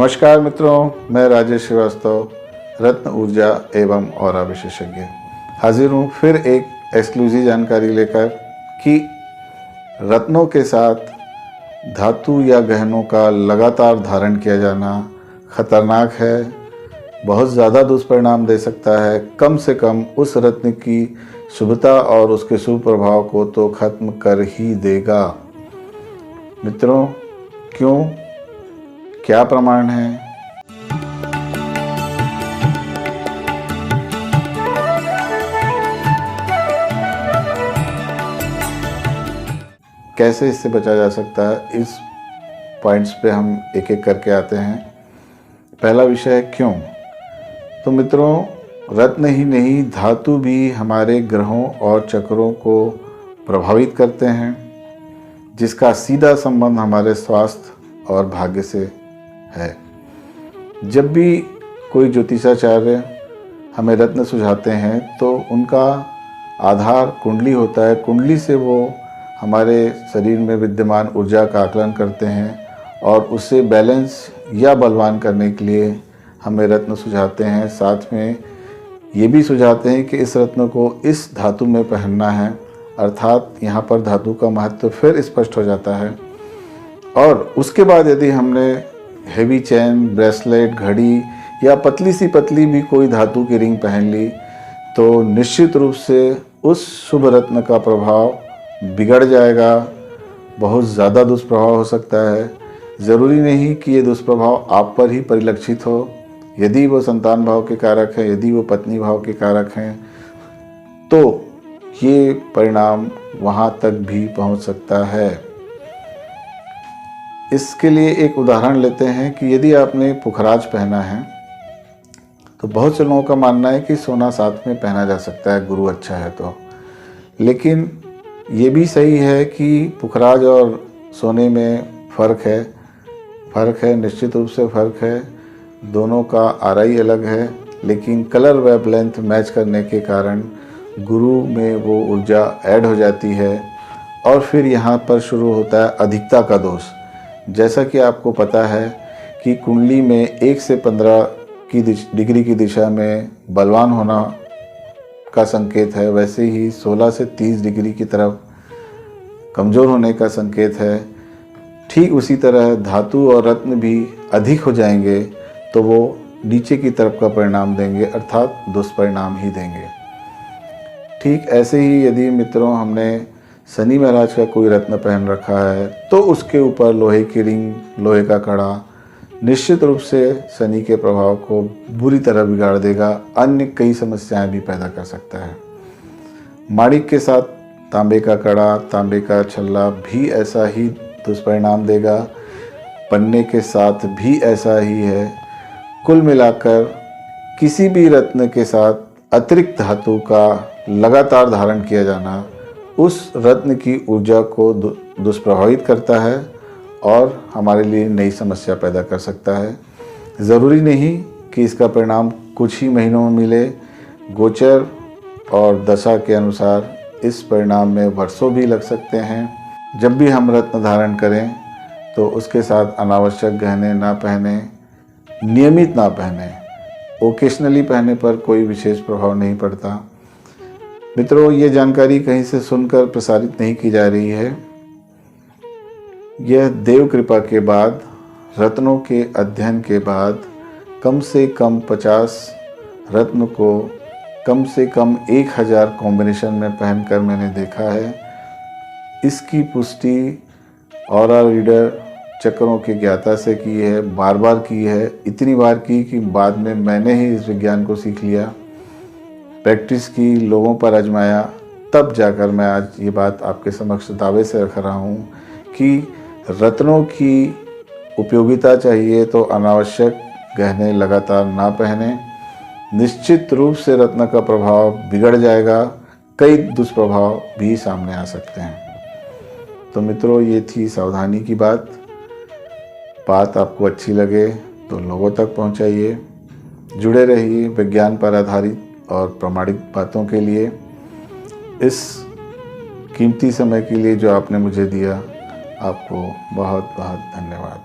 नमस्कार मित्रों, मैं राजेश श्रीवास्तव, रत्न ऊर्जा एवं ऑरा विशेषज्ञ हाजिर हूँ फिर एक एक्सक्लूसिव जानकारी लेकर कि रत्नों के साथ धातु या गहनों का लगातार धारण किया जाना खतरनाक है, बहुत ज़्यादा दुष्परिणाम दे सकता है। कम से कम उस रत्न की शुभता और उसके शुभ प्रभाव को तो खत्म कर ही देगा। मित्रों, क्यों, क्या प्रमाण है? कैसे इससे बचा जा सकता है, इस पॉइंट्स पे हम एक एक करके आते हैं। पहला विषय है क्यों। तो मित्रों, रत्न ही नहीं, धातु भी हमारे ग्रहों और चक्रों को प्रभावित करते हैं, जिसका सीधा संबंध हमारे स्वास्थ्य और भाग्य से है। जब भी कोई ज्योतिषाचार्य हमें रत्न सुझाते हैं तो उनका आधार कुंडली होता है। कुंडली से वो हमारे शरीर में विद्यमान ऊर्जा का आकलन करते हैं और उसे बैलेंस या बलवान करने के लिए हमें रत्न सुझाते हैं। साथ में ये भी सुझाते हैं कि इस रत्न को इस धातु में पहनना है, अर्थात यहाँ पर धातु का महत्व फिर स्पष्ट हो जाता है। और उसके बाद यदि हमने हेवी चैन, ब्रेसलेट, घड़ी या पतली भी कोई धातु की रिंग पहन ली तो निश्चित रूप से उस शुभ रत्न का प्रभाव बिगड़ जाएगा, बहुत ज़्यादा दुष्प्रभाव हो सकता है। ज़रूरी नहीं कि ये दुष्प्रभाव आप पर ही परिलक्षित हो। यदि वो संतान भाव के कारक है, यदि वो पत्नी भाव के कारक हैं, तो ये परिणाम वहाँ तक भी पहुँच सकता है। इसके लिए एक उदाहरण लेते हैं कि यदि आपने पुखराज पहना है तो बहुत से लोगों का मानना है कि सोना साथ में पहना जा सकता है, गुरु अच्छा है तो। लेकिन ये भी सही है कि पुखराज और सोने में फ़र्क है, निश्चित रूप से फ़र्क है। दोनों का आरआई अलग है, लेकिन कलर वेवलेंथ मैच करने के कारण गुरु में वो ऊर्जा ऐड हो जाती है और फिर यहाँ पर शुरू होता है अधिकता का दोष। जैसा कि आपको पता है कि कुंडली में 1 से 15 की डिग्री की दिशा में बलवान होना का संकेत है, वैसे ही 16 से 30 डिग्री की तरफ कमज़ोर होने का संकेत है। ठीक उसी तरह धातु और रत्न भी अधिक हो जाएंगे तो वो नीचे की तरफ का परिणाम देंगे, अर्थात दुष्परिणाम ही देंगे। ठीक ऐसे ही यदि मित्रों हमने शनि महाराज का कोई रत्न पहन रखा है तो उसके ऊपर लोहे की रिंग, लोहे का कड़ा निश्चित रूप से शनि के प्रभाव को बुरी तरह बिगाड़ देगा, अन्य कई समस्याएं भी पैदा कर सकता है। माणिक के साथ तांबे का कड़ा, तांबे का छल्ला भी ऐसा ही दुष्परिणाम देगा, पन्ने के साथ भी ऐसा ही है। कुल मिलाकर किसी भी रत्न के साथ अतिरिक्त धातु का लगातार धारण किया जाना उस रत्न की ऊर्जा को दुष्प्रभावित करता है और हमारे लिए नई समस्या पैदा कर सकता है। ज़रूरी नहीं कि इसका परिणाम कुछ ही महीनों में मिले, गोचर और दशा के अनुसार इस परिणाम में वर्षों भी लग सकते हैं। जब भी हम रत्न धारण करें तो उसके साथ अनावश्यक गहने ना पहने, नियमित ना पहने। ओकेशनली पहनने पर कोई विशेष प्रभाव नहीं पड़ता। मित्रों, ये जानकारी कहीं से सुनकर प्रसारित नहीं की जा रही है। यह देव कृपा के बाद, रत्नों के अध्ययन के बाद कम से कम 50 रत्न को कम से कम 1000 कॉम्बिनेशन में पहनकर मैंने देखा है। इसकी पुष्टि ऑरा रीडर चक्रों के ज्ञाता से की है, बार बार की है, इतनी बार की कि बाद में मैंने ही इस विज्ञान को सीख लिया, प्रैक्टिस की, लोगों पर आजमाया, तब जाकर मैं आज ये बात आपके समक्ष दावे से रख रहा हूँ कि रत्नों की उपयोगिता चाहिए तो अनावश्यक गहने लगातार ना पहने। निश्चित रूप से रत्न का प्रभाव बिगड़ जाएगा, कई दुष्प्रभाव भी सामने आ सकते हैं। तो मित्रों, ये थी सावधानी की बात। बात आपको अच्छी लगे तो लोगों तक पहुंचाइए। जुड़े रहिए विज्ञान पर आधारित और प्रमाणित बातों के लिए। इस कीमती समय के लिए जो आपने मुझे दिया, आपको बहुत बहुत धन्यवाद।